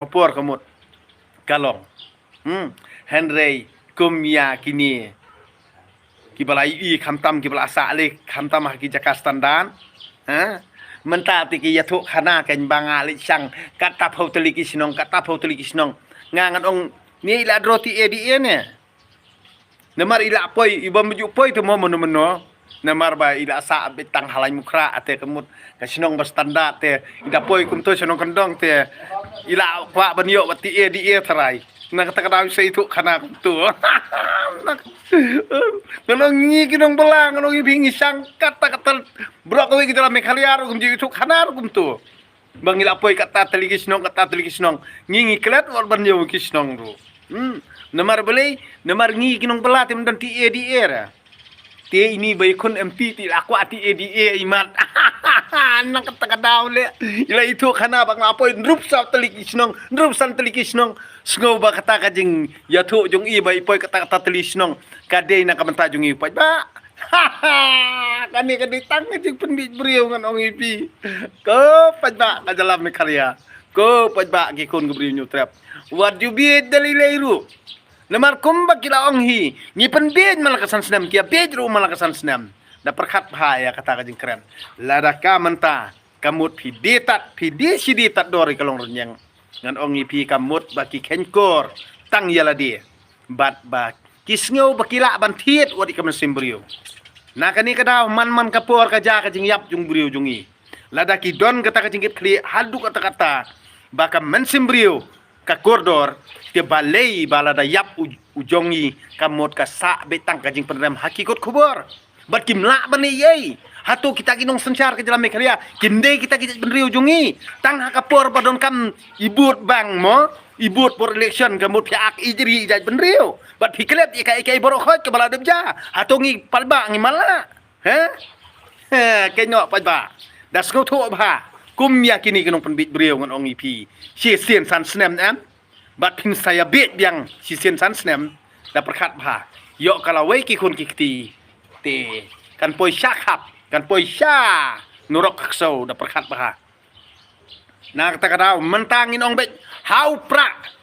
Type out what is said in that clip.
kapur kamut kalong Henry kumya kini kibala i khamtam kibala asa le khamtam haki jaka standan ha mentati ki yathuk khana ken banga le sang kata phautali ki sinong ngangan ong ni la roti edi ne namar ila poi ibam ju poi tu mo meno namar ba ila sa betang halai mukra ate kemut ka sinong ba standar te ida poi kum to sinong kandong te ila kwa banyo bati edi tharai na kata kata sa itu khana kum tu kalau ngi kinong belang kalau ngi sang kata bro ko kita me khaliar kum ji itu khana kum tu bang ila poi kata teligis nong ngi klet war banyo kisnong ru namar beli namar ngi kinong belat dan ti era ti ini bayi kun MP ti aku ati imat nak kata daw le ila itu kana bang apoy drup sa telikisnong sngo ba kata kajing yathu jung i bayi poy kata telisnong kade na kamanta jung i pa ba kani tang jing penbit beriu ngan ong ipi ko pajba kajalam me karya ko pajba gi kun beriu nyutrap what you be dalilairu lemar kumba kila onghi ni penbid malakasan senam kia bedru malakasan senam da perkhat bahaya kata kajing keren lada kamanta kamut pidi siditat dori kalong renyang ngan ongi pi kamut baki kenkor tang yala dia bat ba kisngau bakila bantiet wadi kamen simbrio nakani kada man kapor kaja kajing yap jung brio jungi lada ki don kata kajing kli hadu kata baka men simbrio ka koridor te balei balada yap ujongi kamot ka sa betang kajing penrem hakikot kubur bat kimla bani yei hatu kita kinong sencar ke dalam mekarya kinde kita benri ujongi tang hakapor padon kam ibut bang mo ibut por election kamot piak ijri jaj benriu bat piklet ikai borokot ke balada ja hatu ngi palba ngi mala kenyo palba das ko tho ba kum yakini kinong penbit beriu ngan ong ipi si sien san snem am bat pin saya bet yang si sien san snem da perkat ba yo kalawai ki kun kikti te kan poi syakap kan poi sya nurok kso da perkat ba na kata kada mentangin ong bet hau prak